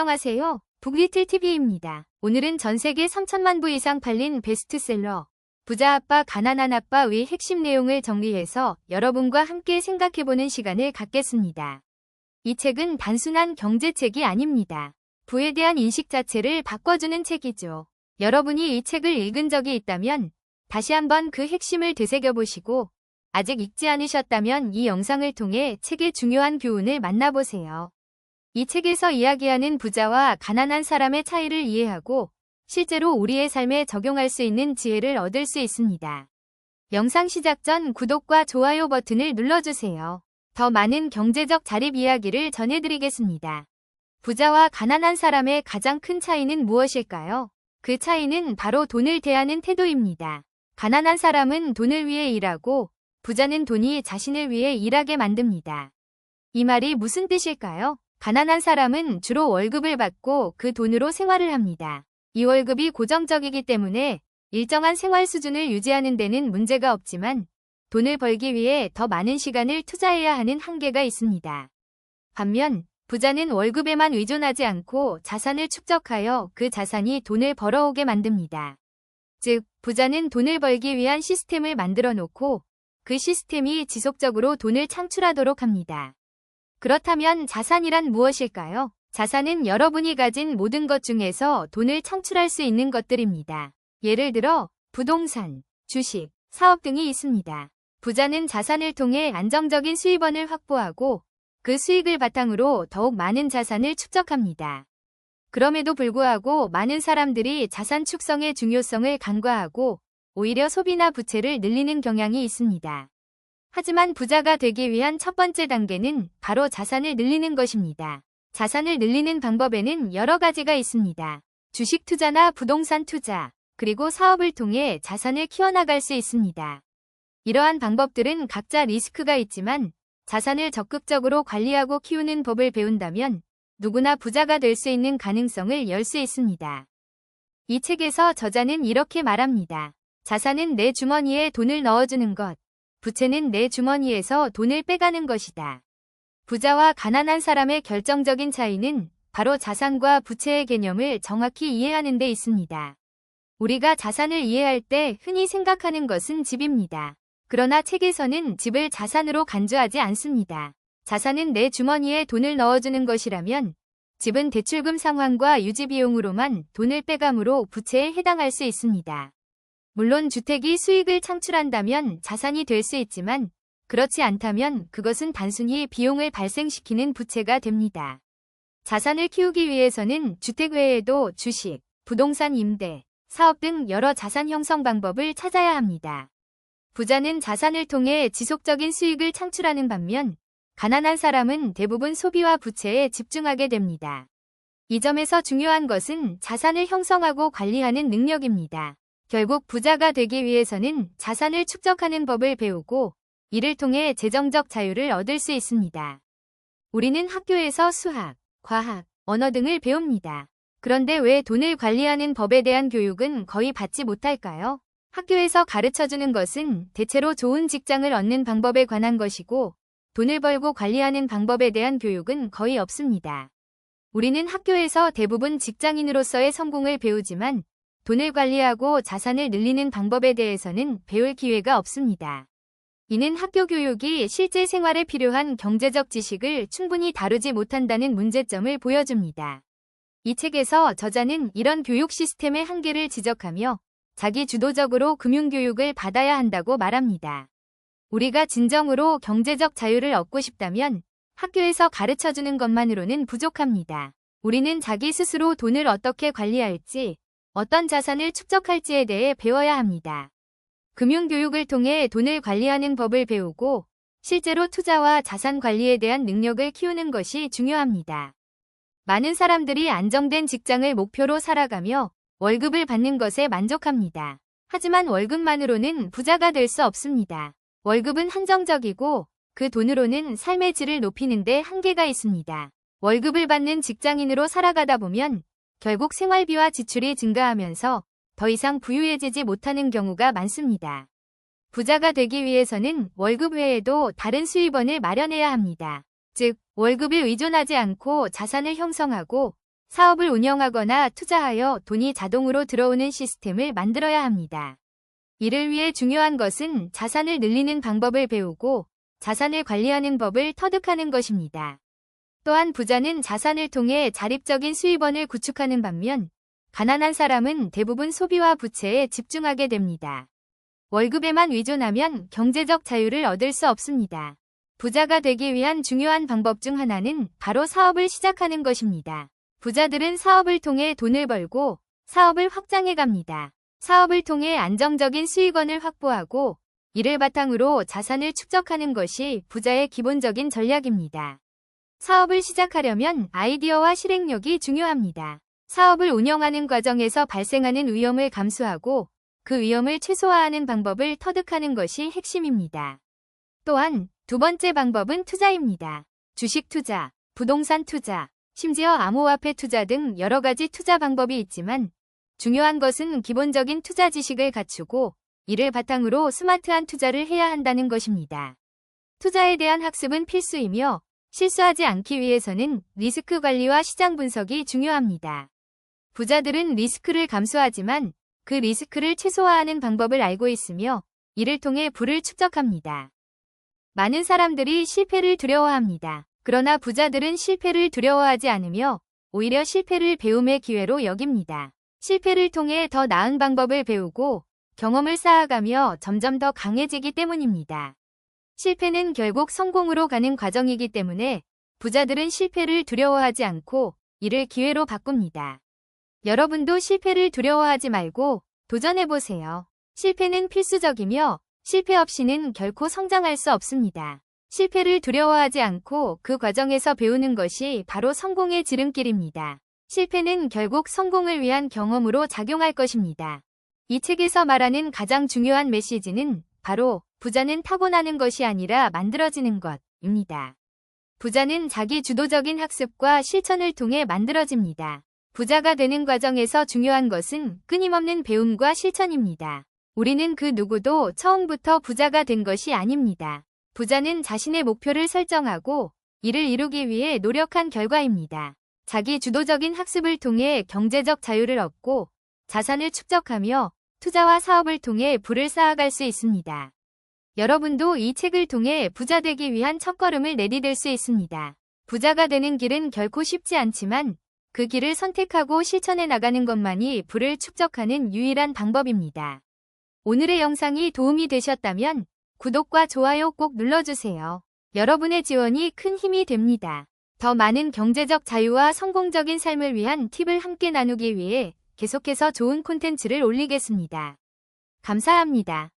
안녕하세요. 북리틀TV입니다. 오늘은 전 세계 3천만 부 이상 팔린 베스트셀러 부자 아빠 가난한 아빠의 핵심 내용을 정리해서 여러분과 함께 생각해보는 시간을 갖겠습니다. 이 책은 단순한 경제책이 아닙니다. 부에 대한 인식 자체를 바꿔주는 책이죠. 여러분이 이 책을 읽은 적이 있다면 다시 한번 그 핵심을 되새겨보시고 아직 읽지 않으셨다면 이 영상을 통해 책의 중요한 교훈을 만나보세요. 이 책에서 이야기하는 부자와 가난한 사람의 차이를 이해하고 실제로 우리의 삶에 적용할 수 있는 지혜를 얻을 수 있습니다. 영상 시작 전 구독과 좋아요 버튼을 눌러주세요. 더 많은 경제적 자립 이야기를 전해드리겠습니다. 부자와 가난한 사람의 가장 큰 차이는 무엇일까요? 그 차이는 바로 돈을 대하는 태도입니다. 가난한 사람은 돈을 위해 일하고 부자는 돈이 자신을 위해 일하게 만듭니다. 이 말이 무슨 뜻일까요? 가난한 사람은 주로 월급을 받고 그 돈으로 생활을 합니다. 이 월급이 고정적이기 때문에 일정한 생활 수준을 유지하는 데는 문제가 없지만 돈을 벌기 위해 더 많은 시간을 투자해야 하는 한계가 있습니다. 반면 부자는 월급에만 의존하지 않고 자산을 축적하여 그 자산이 돈을 벌어오게 만듭니다. 즉, 부자는 돈을 벌기 위한 시스템을 만들어 놓고 그 시스템이 지속적으로 돈을 창출하도록 합니다. 그렇다면 자산이란 무엇일까요? 자산은 여러분이 가진 모든 것 중에서 돈을 창출할 수 있는 것들입니다. 예를 들어 부동산, 주식, 사업 등이 있습니다. 부자는 자산을 통해 안정적인 수입원을 확보하고 그 수익을 바탕으로 더욱 많은 자산을 축적합니다. 그럼에도 불구하고 많은 사람들이 자산 축성의 중요성을 간과하고 오히려 소비나 부채를 늘리는 경향이 있습니다. 하지만 부자가 되기 위한 첫 번째 단계는 바로 자산을 늘리는 것입니다. 자산을 늘리는 방법에는 여러 가지가 있습니다. 주식 투자나 부동산 투자, 그리고 사업을 통해 자산을 키워나갈 수 있습니다. 이러한 방법들은 각자 리스크가 있지만 자산을 적극적으로 관리하고 키우는 법을 배운다면 누구나 부자가 될 수 있는 가능성을 열 수 있습니다. 이 책에서 저자는 이렇게 말합니다. 자산은 내 주머니에 돈을 넣어주는 것. 부채는 내 주머니에서 돈을 빼가는 것이다. 부자와 가난한 사람의 결정적인 차이는 바로 자산과 부채의 개념을 정확히 이해하는 데 있습니다. 우리가 자산을 이해할 때 흔히 생각하는 것은 집입니다. 그러나 책에서는 집을 자산으로 간주하지 않습니다. 자산은 내 주머니에 돈을 넣어주는 것이라면 집은 대출금 상환과 유지비용으로만 돈을 빼감으로 부채에 해당할 수 있습니다. 물론 주택이 수익을 창출한다면 자산이 될 수 있지만 그렇지 않다면 그것은 단순히 비용을 발생시키는 부채가 됩니다. 자산을 키우기 위해서는 주택 외에도 주식, 부동산 임대, 사업 등 여러 자산 형성 방법을 찾아야 합니다. 부자는 자산을 통해 지속적인 수익을 창출하는 반면 가난한 사람은 대부분 소비와 부채에 집중하게 됩니다. 이 점에서 중요한 것은 자산을 형성하고 관리하는 능력입니다. 결국 부자가 되기 위해서는 자산을 축적하는 법을 배우고 이를 통해 재정적 자유를 얻을 수 있습니다. 우리는 학교에서 수학, 과학, 언어 등을 배웁니다. 그런데 왜 돈을 관리하는 법에 대한 교육은 거의 받지 못할까요? 학교에서 가르쳐주는 것은 대체로 좋은 직장을 얻는 방법에 관한 것이고 돈을 벌고 관리하는 방법에 대한 교육은 거의 없습니다. 우리는 학교에서 대부분 직장인으로서의 성공을 배우지만 돈을 관리하고 자산을 늘리는 방법에 대해서는 배울 기회가 없습니다. 이는 학교 교육이 실제 생활에 필요한 경제적 지식을 충분히 다루지 못한다는 문제점을 보여줍니다. 이 책에서 저자는 이런 교육 시스템의 한계를 지적하며 자기 주도적으로 금융교육을 받아야 한다고 말합니다. 우리가 진정으로 경제적 자유를 얻고 싶다면 학교에서 가르쳐주는 것만으로는 부족합니다. 우리는 자기 스스로 돈을 어떻게 관리할지, 어떤 자산을 축적할지에 대해 배워야 합니다. 금융교육을 통해 돈을 관리하는 법을 배우고 실제로 투자와 자산 관리에 대한 능력을 키우는 것이 중요합니다. 많은 사람들이 안정된 직장을 목표로 살아가며 월급을 받는 것에 만족합니다. 하지만 월급만으로는 부자가 될 수 없습니다. 월급은 한정적이고 그 돈으로는 삶의 질을 높이는 데 한계가 있습니다. 월급을 받는 직장인으로 살아가다 보면 결국 생활비와 지출이 증가하면서 더 이상 부유해지지 못하는 경우가 많습니다. 부자가 되기 위해서는 월급 외에도 다른 수입원을 마련해야 합니다. 즉, 월급에 의존하지 않고 자산을 형성하고 사업을 운영하거나 투자하여 돈이 자동으로 들어오는 시스템을 만들어야 합니다. 이를 위해 중요한 것은 자산을 늘리는 방법을 배우고 자산을 관리하는 법을 터득하는 것입니다. 또한 부자는 자산을 통해 자립적인 수입원을 구축하는 반면 가난한 사람은 대부분 소비와 부채에 집중하게 됩니다. 월급에만 의존하면 경제적 자유를 얻을 수 없습니다. 부자가 되기 위한 중요한 방법 중 하나는 바로 사업을 시작하는 것입니다. 부자들은 사업을 통해 돈을 벌고 사업을 확장해 갑니다. 사업을 통해 안정적인 수익원을 확보하고 이를 바탕으로 자산을 축적하는 것이 부자의 기본적인 전략입니다. 사업을 시작하려면 아이디어와 실행력이 중요합니다. 사업을 운영하는 과정에서 발생하는 위험을 감수하고 그 위험을 최소화하는 방법을 터득하는 것이 핵심입니다. 또한 두 번째 방법은 투자입니다. 주식 투자, 부동산 투자, 심지어 암호화폐 투자 등 여러 가지 투자 방법이 있지만 중요한 것은 기본적인 투자 지식을 갖추고 이를 바탕으로 스마트한 투자를 해야 한다는 것입니다. 투자에 대한 학습은 필수이며 실수하지 않기 위해서는 리스크 관리와 시장 분석이 중요합니다. 부자들은 리스크를 감수하지만 그 리스크를 최소화하는 방법을 알고 있으며 이를 통해 부를 축적합니다. 많은 사람들이 실패를 두려워합니다. 그러나 부자들은 실패를 두려워하지 않으며 오히려 실패를 배움의 기회로 여깁니다. 실패를 통해 더 나은 방법을 배우고 경험을 쌓아가며 점점 더 강해지기 때문입니다. 실패는 결국 성공으로 가는 과정이기 때문에 부자들은 실패를 두려워하지 않고 이를 기회로 바꿉니다. 여러분도 실패를 두려워하지 말고 도전해보세요. 실패는 필수적이며 실패 없이는 결코 성장할 수 없습니다. 실패를 두려워하지 않고 그 과정에서 배우는 것이 바로 성공의 지름길입니다. 실패는 결국 성공을 위한 경험으로 작용할 것입니다. 이 책에서 말하는 가장 중요한 메시지는 바로 부자는 타고나는 것이 아니라 만들어지는 것입니다. 부자는 자기 주도적인 학습과 실천을 통해 만들어집니다. 부자가 되는 과정에서 중요한 것은 끊임없는 배움과 실천입니다. 우리는 그 누구도 처음부터 부자가 된 것이 아닙니다. 부자는 자신의 목표를 설정하고 이를 이루기 위해 노력한 결과입니다. 자기 주도적인 학습을 통해 경제적 자유를 얻고 자산을 축적하며 투자와 사업을 통해 부를 쌓아갈 수 있습니다. 여러분도 이 책을 통해 부자 되기 위한 첫걸음을 내디딜 수 있습니다. 부자가 되는 길은 결코 쉽지 않지만 그 길을 선택하고 실천해 나가는 것만이 부를 축적하는 유일한 방법입니다. 오늘의 영상이 도움이 되셨다면 구독과 좋아요 꼭 눌러주세요. 여러분의 지원이 큰 힘이 됩니다. 더 많은 경제적 자유와 성공적인 삶을 위한 팁을 함께 나누기 위해 계속해서 좋은 콘텐츠를 올리겠습니다. 감사합니다.